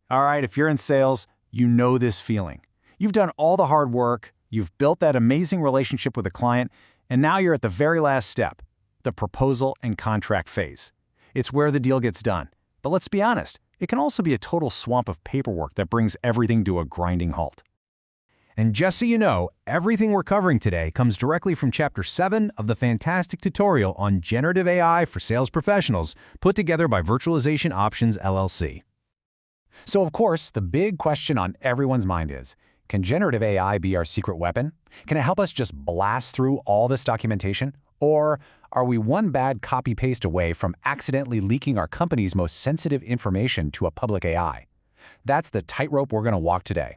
All right, if you're in sales, you know this feeling. You've done all the hard work, you've built that amazing relationship with a client, and now you're at the very last step, the proposal and contract phase. It's where the deal gets done. But let's be honest, it can also be a total swamp of paperwork that brings everything to a grinding halt. And just so you know, everything we're covering today comes directly from Chapter 7 of the fantastic tutorial on Generative AI for Sales Professionals put together by Virtualization Options LLC. So of course, the big question on everyone's mind is, can generative AI be our secret weapon? Can it help us just blast through all this documentation? Or are we one bad copy-paste away from accidentally leaking our company's most sensitive information to a public AI? That's the tightrope we're going to walk today.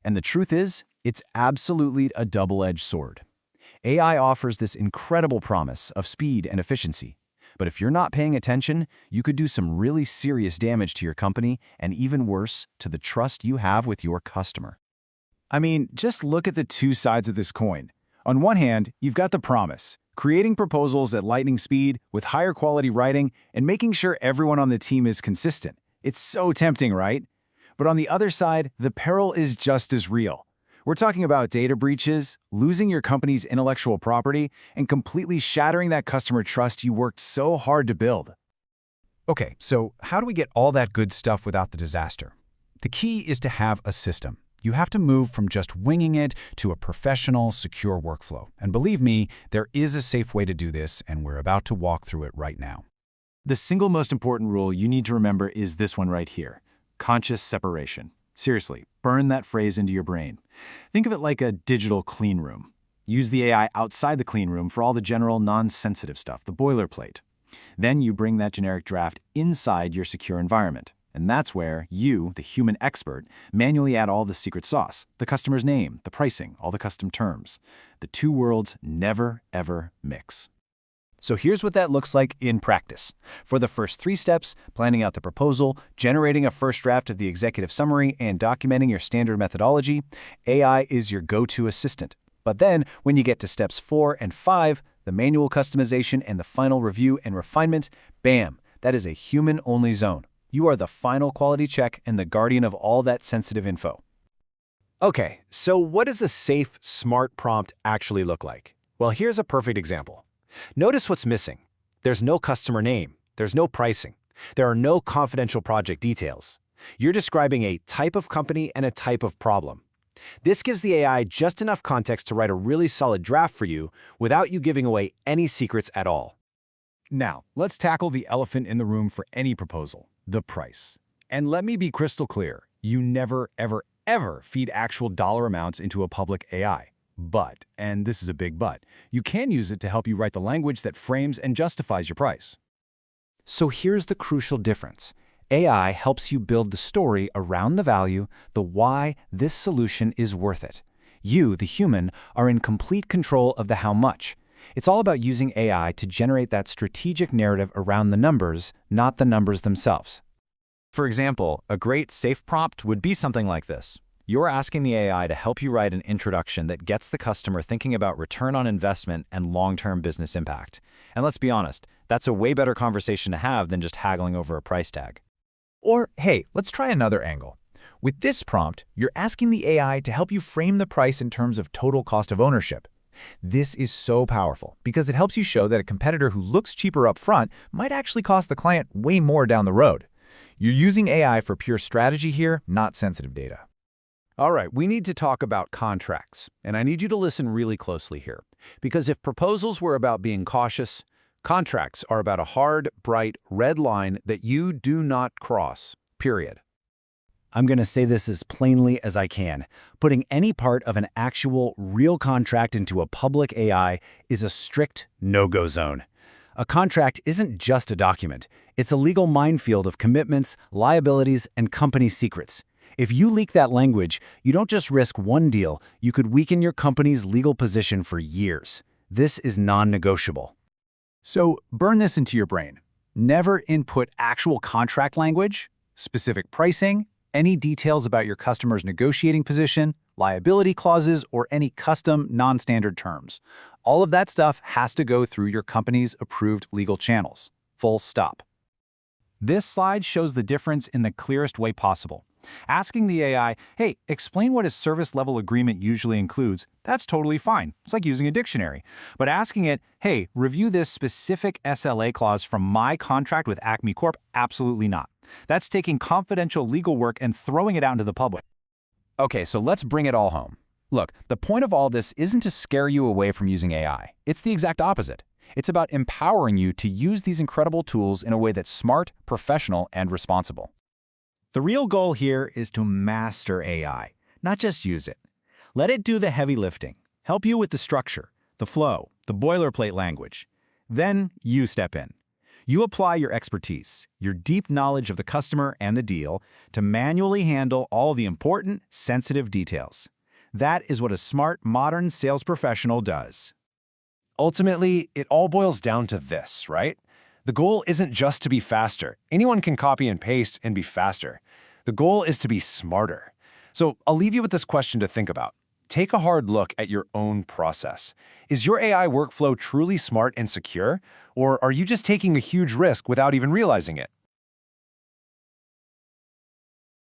And the truth is, it's absolutely a double-edged sword. AI offers this incredible promise of speed and efficiency. But if you're not paying attention, you could do some really serious damage to your company and even worse, to the trust you have with your customer. I mean, just look at the two sides of this coin. On one hand, you've got the promise, creating proposals at lightning speed with higher quality writing and making sure everyone on the team is consistent. It's so tempting, right? But on the other side, the peril is just as real. We're talking about data breaches, losing your company's intellectual property, and completely shattering that customer trust you worked so hard to build. Okay, so how do we get all that good stuff without the disaster? The key is to have a system. You have to move from just winging it to a professional, secure workflow. And believe me, there is a safe way to do this, and we're about to walk through it right now. The single most important rule you need to remember is this one right here. Conscious separation. Seriously, burn that phrase into your brain. Think of it like a digital clean room. Use the AI outside the clean room for all the general non-sensitive stuff, the boilerplate. Then you bring that generic draft inside your secure environment. And that's where you, the human expert, manually add all the secret sauce, the customer's name, the pricing, all the custom terms. The two worlds never, ever mix. So here's what that looks like in practice. For the first 3 steps, planning out the proposal, generating a first draft of the executive summary, and documenting your standard methodology, AI is your go-to assistant. But then, when you get to steps 4 and 5, the manual customization and the final review and refinement, bam, that is a human-only zone. You are the final quality check and the guardian of all that sensitive info. Okay, so what does a safe, smart prompt actually look like? Well, here's a perfect example. Notice what's missing. There's no customer name. There's no pricing. There are no confidential project details. You're describing a type of company and a type of problem. This gives the AI just enough context to write a really solid draft for you without you giving away any secrets at all. Now, let's tackle the elephant in the room for any proposal, the price. And let me be crystal clear, you never, ever, ever feed actual dollar amounts into a public AI. But, and this is a big but, you can use it to help you write the language that frames and justifies your price. So here's the crucial difference. AI helps you build the story around the value, the why this solution is worth it. You, the human, are in complete control of the how much. It's all about using AI to generate that strategic narrative around the numbers, not the numbers themselves. For example, a great safe prompt would be something like this. You're asking the AI to help you write an introduction that gets the customer thinking about return on investment and long-term business impact. And let's be honest, that's a way better conversation to have than just haggling over a price tag. Or, hey, let's try another angle. With this prompt, you're asking the AI to help you frame the price in terms of total cost of ownership. This is so powerful because it helps you show that a competitor who looks cheaper up front might actually cost the client way more down the road. You're using AI for pure strategy here, not sensitive data. All right, we need to talk about contracts, and I need you to listen really closely here. Because if proposals were about being cautious, contracts are about a hard, bright, red line that you do not cross, period. I'm going to say this as plainly as I can. Putting any part of an actual, real contract into a public AI is a strict no-go zone. A contract isn't just a document. It's a legal minefield of commitments, liabilities, and company secrets. If you leak that language, you don't just risk one deal, you could weaken your company's legal position for years. This is non-negotiable. So burn this into your brain. Never input actual contract language, specific pricing, any details about your customer's negotiating position, liability clauses, or any custom non-standard terms. All of that stuff has to go through your company's approved legal channels. Full stop. This slide shows the difference in the clearest way possible. Asking the AI, hey, explain what a service level agreement usually includes, that's totally fine. It's like using a dictionary. But asking it, hey, review this specific SLA clause from my contract with Acme Corp, absolutely not. That's taking confidential legal work and throwing it out into the public. Okay, so let's bring it all home. Look, the point of all this isn't to scare you away from using AI. It's the exact opposite. It's about empowering you to use these incredible tools in a way that's smart, professional, and responsible. The real goal here is to master AI, not just use it. Let it do the heavy lifting, help you with the structure, the flow, the boilerplate language. Then you step in. You apply your expertise, your deep knowledge of the customer and the deal, to manually handle all the important, sensitive details. That is what a smart, modern sales professional does. Ultimately, it all boils down to this, right? The goal isn't just to be faster. Anyone can copy and paste and be faster. The goal is to be smarter. So I'll leave you with this question to think about. Take a hard look at your own process. Is your AI workflow truly smart and secure, or are you just taking a huge risk without even realizing it?